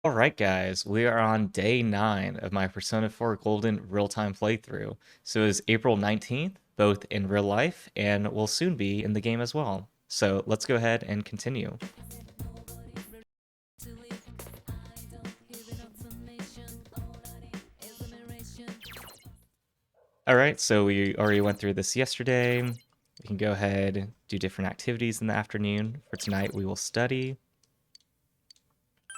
Alright guys, we are on day 9 of my Persona 4 Golden real-time playthrough. So it's April 19th, both in real life and will soon be in the game as well. So let's go ahead and continue. Alright, so we already went through this yesterday. We can go ahead, do different activities in the afternoon. For tonight, we will study.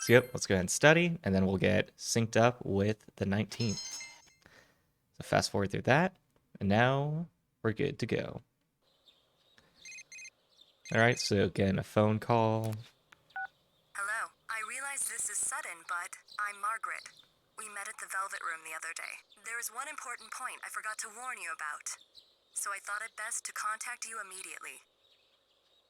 So yep, let's go ahead and study, and then we'll get synced up with the 19th. So fast forward through that, and now we're good to go. Alright, so again, a phone call. Hello. I realize this is sudden, but I'm Margaret. We met at the Velvet Room the other day. There is one important point I forgot to warn you about, so I thought it best to contact you immediately.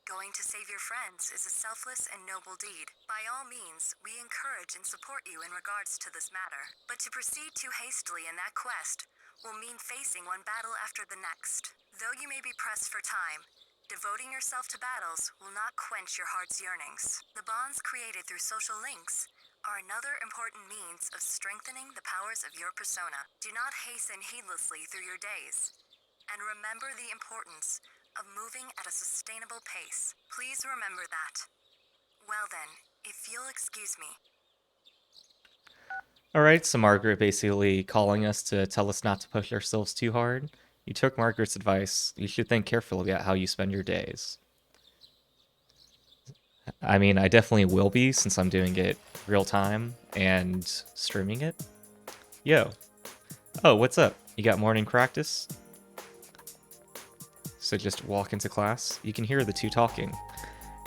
Going to save your friends is a selfless and noble deed. By all means, we encourage and support you in regards to this matter. But to proceed too hastily in that quest will mean facing one battle after the next. Though you may be pressed for time, devoting yourself to battles will not quench your heart's yearnings. The bonds created through social links are another important means of strengthening the powers of your persona. Do not hasten heedlessly through your days, and remember the importance of moving at a sustainable pace. Please remember that. Well then, if you'll excuse me. Alright, so Margaret basically calling us to tell us not to push ourselves too hard. You took Margaret's advice. You should think carefully about how you spend your days. I mean, I definitely will be since I'm doing it real time and streaming it. Yo. Oh, what's up? You got morning practice? So just walk into class. You can hear the two talking.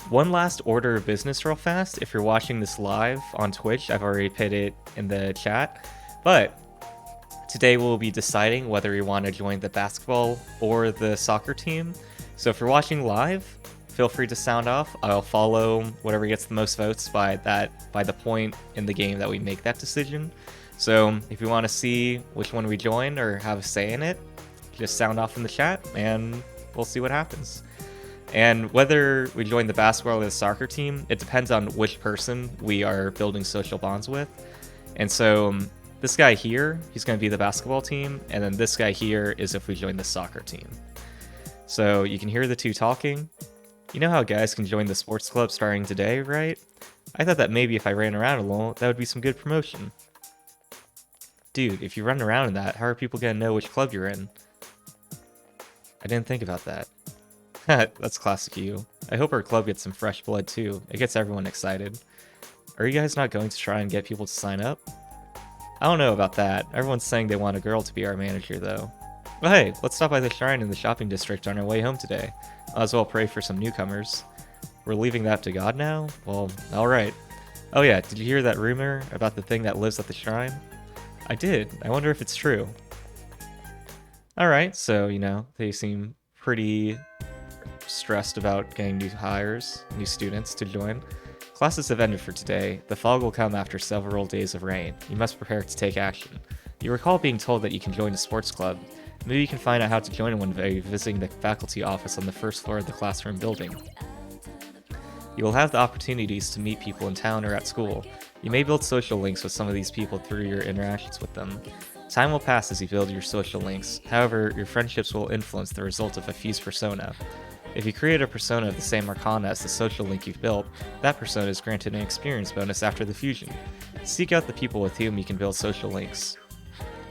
One last order of business real fast. If you're watching this live on Twitch, I've already put it in the chat. But today we'll be deciding whether you want to join the basketball or the soccer team. So if you're watching live, feel free to sound off. I'll follow whatever gets the most votes by the point in the game that we make that decision. So if you want to see which one we join or have a say in it, just sound off in the chat and we'll see what happens. And whether we join the basketball or the soccer team, it depends on which person we are building social bonds with. And so this guy here, he's going to be the basketball team, and then this guy here is if we join the soccer team. So you can hear the two talking. You know how guys can join the sports club starting today, right? I thought that maybe if I ran around a little, that would be some good promotion. Dude, if you run around in that, how are people going to know which club you're in? I didn't think about that. That's classic you. I hope our club gets some fresh blood too. It gets everyone excited. Are you guys not going to try and get people to sign up? I don't know about that. Everyone's saying they want a girl to be our manager though. But hey, let's stop by the shrine in the shopping district on our way home today. I'll as well pray for some newcomers. We're leaving that to God now? Well, alright. Oh yeah, did you hear that rumor about the thing that lives at the shrine? I did. I wonder if it's true. Alright, so, you know, they seem pretty stressed about getting new hires, new students to join. Classes have ended for today. The fog will come after several days of rain. You must prepare to take action. You recall being told that you can join a sports club. Maybe you can find out how to join one by visiting the faculty office on the first floor of the classroom building. You will have the opportunities to meet people in town or at school. You may build social links with some of these people through your interactions with them. Time will pass as you build your social links. However, your friendships will influence the result of a fused persona. If you create a persona of the same arcana as the social link you've built, that persona is granted an experience bonus after the fusion. Seek out the people with whom you can build social links.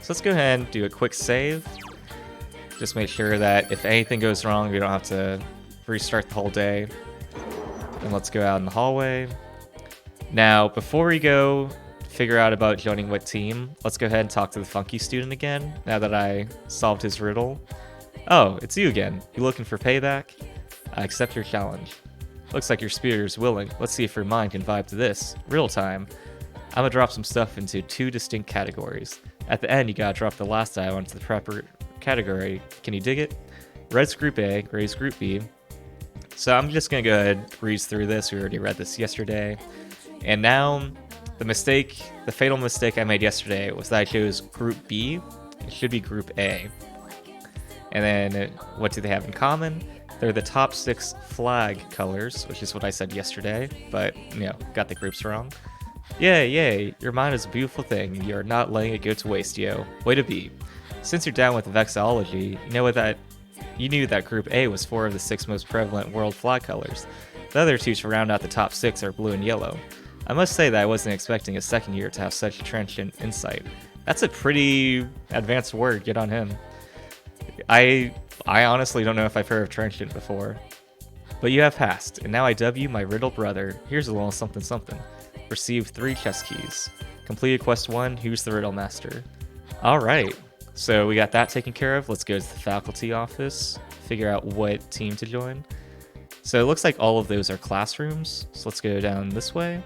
So let's go ahead and do a quick save. Just make sure that if anything goes wrong, we don't have to restart the whole day. And let's go out in the hallway. Now, before we go figure out about joining what team, let's go ahead and talk to the funky student again, now that I solved his riddle. Oh, it's you again. You looking for payback? I accept your challenge. Looks like your spirit is willing. Let's see if your mind can vibe to this. Real time. I'm gonna drop some stuff into two distinct categories. At the end, you gotta drop the last item onto the proper category. Can you dig it? Red's group A, gray's group B. So I'm just gonna go ahead and breeze through this. We already read this yesterday. And now, the fatal mistake I made yesterday was that I chose group B. It should be group A. And then, what do they have in common? They're the top 6 flag colors, which is what I said yesterday, but, you know, got the groups wrong. Yay, yay, your mind is a beautiful thing, and you are not letting it go to waste, yo. Way to be. Since you're down with vexillology, you knew that Group A was 4 of the 6 most prevalent world flag colors. The other 2 to round out the top 6 are blue and yellow. I must say that I wasn't expecting a second year to have such trenchant insight. That's a pretty advanced word, get on him. I honestly don't know if I've heard of trenchant before. But you have passed, and now I dub you my riddle brother. Here's a little something something. Receive 3 chess keys. Completed quest 1, who's the riddle master? Alright, so we got that taken care of. Let's go to the faculty office, figure out what team to join. So it looks like all of those are classrooms, so let's go down this way.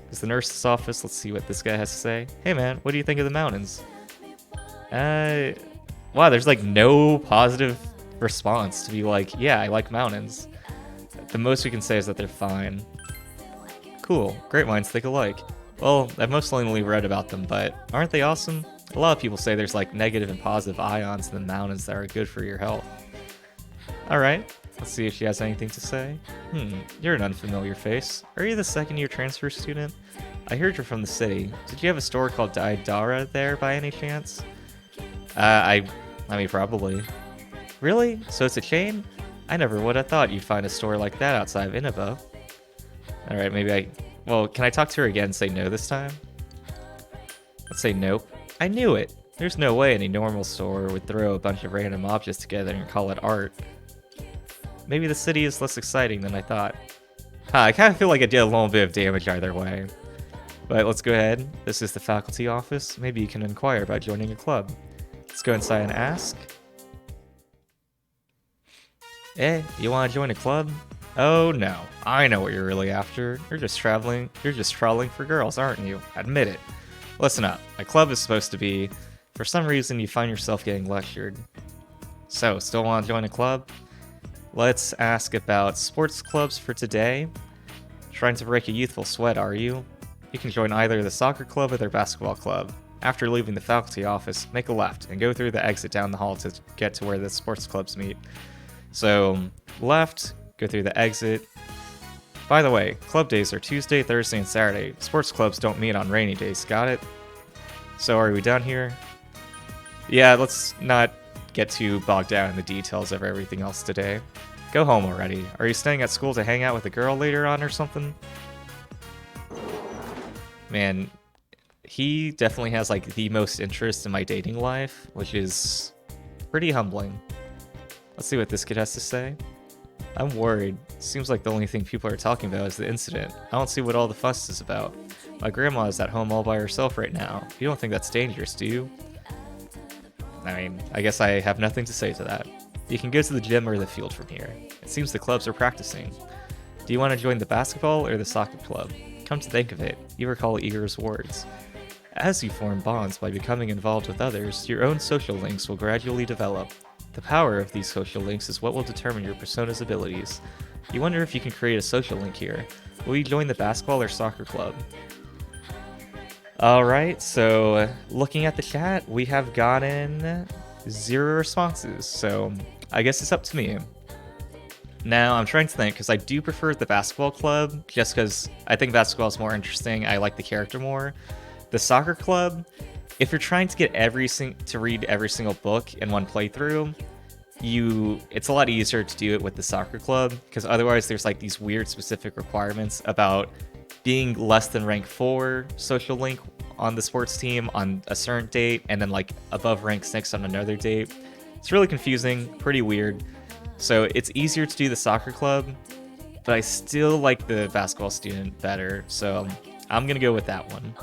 There's the nurse's office, let's see what this guy has to say. Hey man, what do you think of the mountains? Wow, there's like no positive response to be like, yeah, I like mountains. The most we can say is that they're fine. Cool, great minds think alike. Well, I've mostly only read about them, but aren't they awesome? A lot of people say there's like negative and positive ions in the mountains that are good for your health. Alright, let's see if she has anything to say. You're an unfamiliar face. Are you the second year transfer student? I heard you're from the city. Did you have a store called Daidara there by any chance? I mean, probably. Really? So it's a chain? I never would have thought you'd find a store like that outside of Inaba. Alright, well, can I talk to her again and say no this time? Let's say nope. I knew it! There's no way any normal store would throw a bunch of random objects together and call it art. Maybe the city is less exciting than I thought. I kind of feel like I did a little bit of damage either way. But let's go ahead. This is the faculty office. Maybe you can inquire about joining a club. Let's go inside and ask. You want to join a club? Oh no, I know what you're really after. You're just trawling for girls, aren't you? Admit it. Listen up, a club is supposed to be, for some reason you find yourself getting lectured. So, still want to join a club? Let's ask about sports clubs for today. Trying to break a youthful sweat, are you? You can join either the soccer club or their basketball club. After leaving the faculty office, make a left and go through the exit down the hall to get to where the sports clubs meet. So, left, go through the exit. By the way, club days are Tuesday, Thursday, and Saturday. Sports clubs don't meet on rainy days, got it? So are we done here? Yeah, let's not get too bogged down in the details of everything else today. Go home already. Are you staying at school to hang out with a girl later on or something? Man, he definitely has like the most interest in my dating life, which is pretty humbling. Let's see what this kid has to say. I'm worried. Seems like the only thing people are talking about is the incident. I don't see what all the fuss is about. My grandma is at home all by herself right now. You don't think that's dangerous, do you? I mean, I guess I have nothing to say to that. You can go to the gym or the field from here. It seems the clubs are practicing. Do you want to join the basketball or the soccer club? Come to think of it, you recall Igor's words. As you form bonds by becoming involved with others, your own social links will gradually develop. The power of these social links is what will determine your persona's abilities. You wonder if you can create a social link here. Will you join the basketball or soccer club? Alright, so looking at the chat, we have gotten 0 responses, so I guess it's up to me. Now, I'm trying to think, because I do prefer the basketball club, just because I think basketball is more interesting, I like the character more. The soccer club, if you're trying to get to read every single book in one playthrough, it's a lot easier to do it with the soccer club, because otherwise there's like these weird specific requirements about being less than rank 4 social link on the sports team on a certain date, and then like above rank 6 on another date. It's really confusing, pretty weird. So it's easier to do the soccer club, but I still like the basketball student better, so I'm gonna go with that one.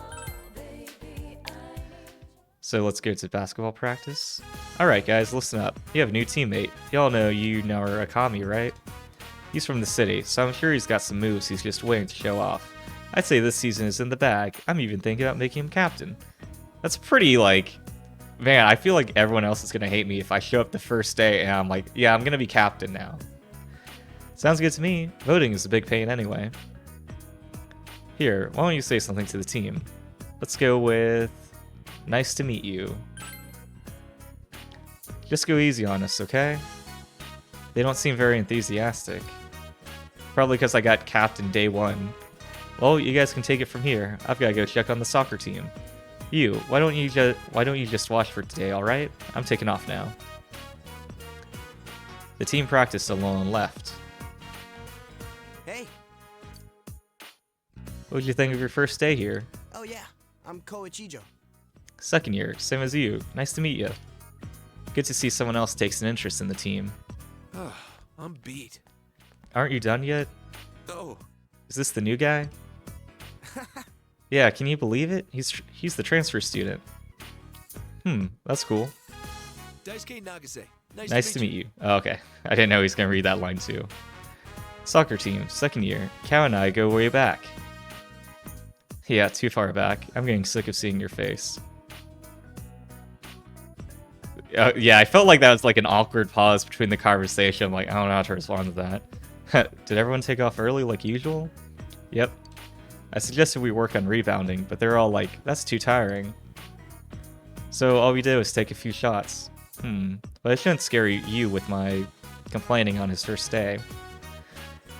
So let's go to basketball practice. Alright guys, listen up. You have a new teammate. Y'all know you now are Akami, right? He's from the city, so I'm sure he's got some moves he's just waiting to show off. I'd say this season is in the bag. I'm even thinking about making him captain. That's pretty, like... Man, I feel like everyone else is gonna hate me if I show up the first day and I'm like, yeah, I'm gonna be captain now. Sounds good to me. Voting is a big pain anyway. Here, why don't you say something to the team? Let's go with... Nice to meet you. Just go easy on us, okay? They don't seem very enthusiastic. Probably because I got captain day 1. Well, you guys can take it from here. I've got to go check on the soccer team. You, why don't you just watch for today, all right? I'm taking off now. The team practiced alone and left. Hey. What did you think of your first day here? Oh yeah, I'm Koichijo. Second year, same as you. Nice to meet you. Good to see someone else takes an interest in the team. I'm beat. Aren't you done yet? Oh. Is this the new guy? Yeah, can you believe it? He's the transfer student. That's cool. Daisuke Nagase. Nice to meet you. Oh, okay. I didn't know he was going to read that line too. Soccer team, second year. Kao and I go way back. Yeah, too far back. I'm getting sick of seeing your face. Yeah, I felt like that was like an awkward pause between the conversation. Like, I don't know how to respond to that. Did everyone take off early like usual? Yep. I suggested we work on rebounding, but they're all like, that's too tiring. So all we did was take a few shots. But it shouldn't scare you with my complaining on his first day.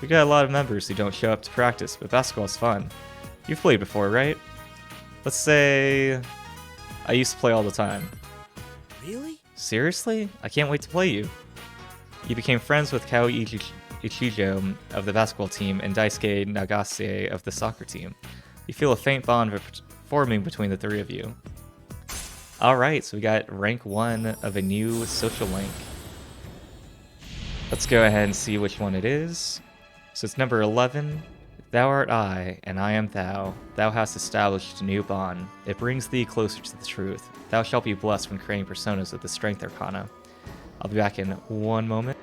We got a lot of members who don't show up to practice, but basketball's fun. You've played before, right? Let's say I used to play all the time. Really? Seriously? I can't wait to play you. You became friends with Kao Ichijo of the basketball team and Daisuke Nagase of the soccer team. You feel a faint bond forming between the three of you. Alright, so we got rank 1 of a new social link. Let's go ahead and see which one it is. So it's number 11. Thou art I, and I am thou. Thou hast established a new bond. It brings thee closer to the truth. Thou shalt be blessed when creating personas with the Strength Arcana. I'll be back in one moment.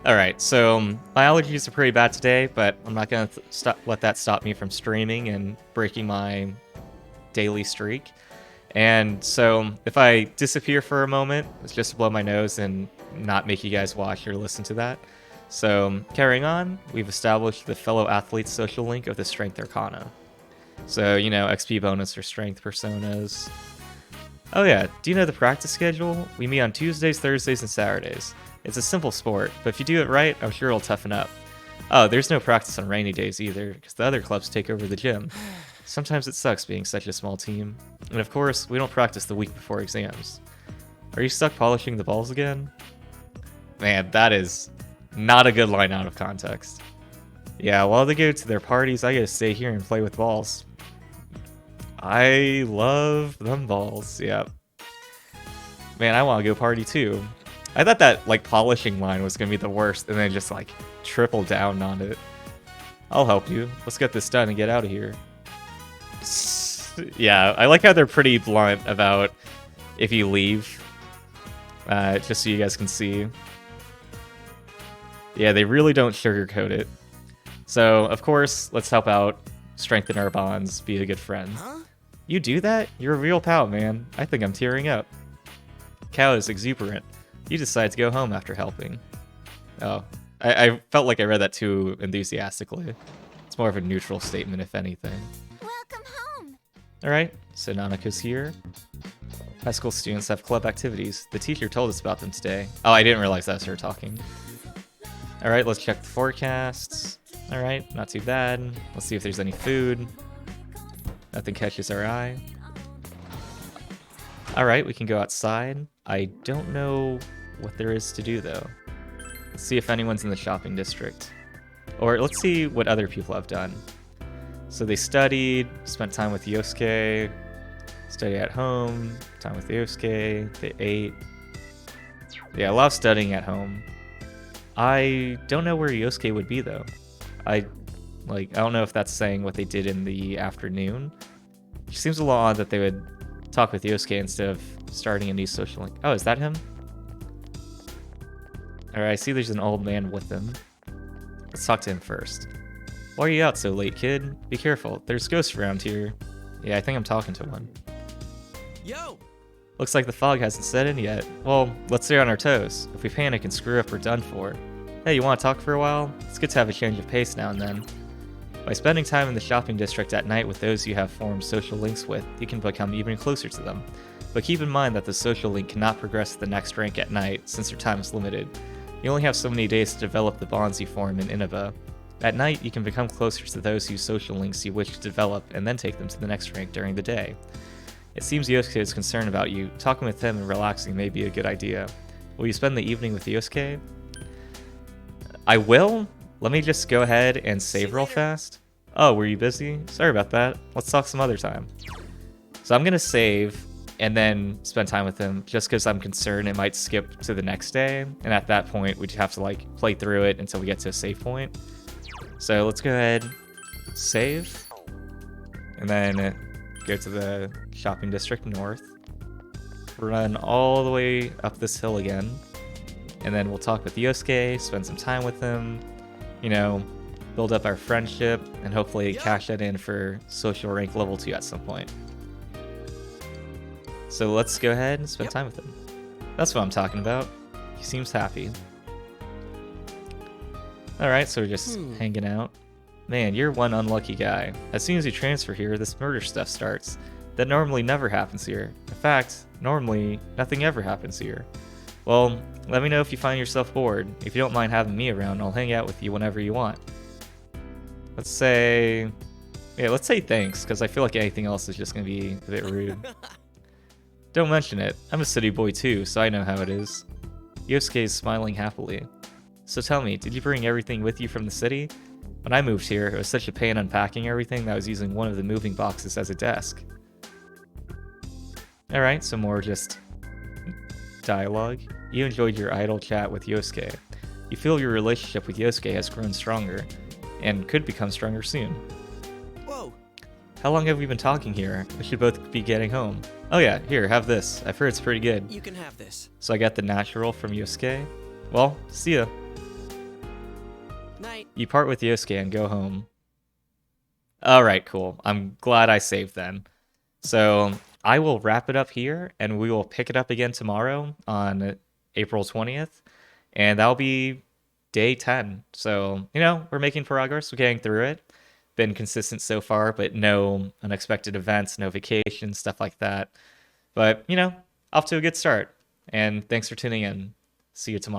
Alright, so my allergies are pretty bad today, but I'm not going to let that stop me from streaming and breaking my daily streak. And so if I disappear for a moment, it's just to blow my nose and not make you guys watch or listen to that. So carrying on, we've established the fellow athletes social link of the Strength Arcana. So, you know, XP bonus for strength personas. Oh yeah, do you know the practice schedule? We meet on Tuesdays, Thursdays, and Saturdays. It's a simple sport, but if you do it right, I'm sure it'll toughen up. Oh, there's no practice on rainy days either, because the other clubs take over the gym. Sometimes it sucks being such a small team. And of course, we don't practice the week before exams. Are you stuck polishing the balls again? Man, that is not a good line out of context. Yeah, while they go to their parties, I gotta stay here and play with balls. I love them balls, yep. Man, I want to go party too. I thought that, like, polishing line was gonna be the worst, and then just, like, triple down on it. I'll help you. Let's get this done and get out of here. Yeah, I like how they're pretty blunt about if you leave. Just so you guys can see. Yeah, they really don't sugarcoat it. So, of course, let's help out, strengthen our bonds, be a good friend. Huh? You do that? You're a real pal, man. I think I'm tearing up. Kao is exuberant. You decide to go home after helping. Oh, I felt like I read that too enthusiastically. It's more of a neutral statement, if anything. Welcome home. Alright, so Nanaka's here. High school students have club activities. The teacher told us about them today. Oh, I didn't realize that was her talking. Alright, let's check the forecasts. Alright, not too bad. Let's see if there's any food. Nothing catches our eye. Alright, we can go outside. I don't know what there is to do, though. Let's see if anyone's in the shopping district. Or let's see what other people have done. So they studied, spent time with Yosuke, study at home, time with Yosuke, they ate. Yeah, a lot of studying at home. I don't know where Yosuke would be, though. I don't know if that's saying what they did in the afternoon. It seems a little odd that they would talk with Yosuke instead of starting a new social link. Oh, is that him? Alright, I see there's an old man with him. Let's talk to him first. Why are you out so late, kid? Be careful. There's ghosts around here. Yeah, I think I'm talking to one. Yo! Looks like the fog hasn't set in yet. Well, let's stay on our toes. If we panic and screw up, we're done for. Hey, you want to talk for a while? It's good to have a change of pace now and then. By spending time in the shopping district at night with those you have formed social links with, you can become even closer to them. But keep in mind that the social link cannot progress to the next rank at night, since your time is limited. You only have so many days to develop the bonds you form in Innova. At night, you can become closer to those whose social links you wish to develop, and then take them to the next rank during the day. It seems Yosuke is concerned about you. Talking with him and relaxing may be a good idea. Will you spend the evening with Yosuke? I will. Let me just go ahead and save real fast. Oh, were you busy? Sorry about that. Let's talk some other time. So I'm going to save and then spend time with him just because I'm concerned it might skip to the next day. And at that point, we'd have to like play through it until we get to a save point. So let's go ahead, save, and then go to the shopping district north. Run all the way up this hill again. And then we'll talk with Yosuke, spend some time with him, you know, build up our friendship, and hopefully cash that in for social rank level 2 at some point. So let's go ahead and spend time with him. That's what I'm talking about. He seems happy. Alright, so we're just hanging out. Man, you're one unlucky guy. As soon as you transfer here, this murder stuff starts. That normally never happens here. In fact, normally nothing ever happens here. Well, let me know if you find yourself bored. If you don't mind having me around, I'll hang out with you whenever you want. Let's say thanks, because I feel like anything else is just going to be a bit rude. Don't mention it. I'm a city boy too, so I know how it is. Yosuke is smiling happily. So tell me, did you bring everything with you from the city? When I moved here, it was such a pain unpacking everything that I was using one of the moving boxes as a desk. Alright, some more just dialogue. You enjoyed your idle chat with Yosuke. You feel your relationship with Yosuke has grown stronger, and could become stronger soon. Whoa. How long have we been talking here? We should both be getting home. Oh yeah, here, have this. I've heard it's pretty good. You can have this. So I got the natural from Yosuke. Well, see ya. Night. You part with Yosuke and go home. Alright, cool. I'm glad I saved then. So I will wrap it up here, and we will pick it up again tomorrow on April 20th. And that'll be day 10. So, you know, we're making progress. We're getting through it. Been consistent so far, but no unexpected events, no vacations, stuff like that. But, you know, off to a good start. And thanks for tuning in. See you tomorrow.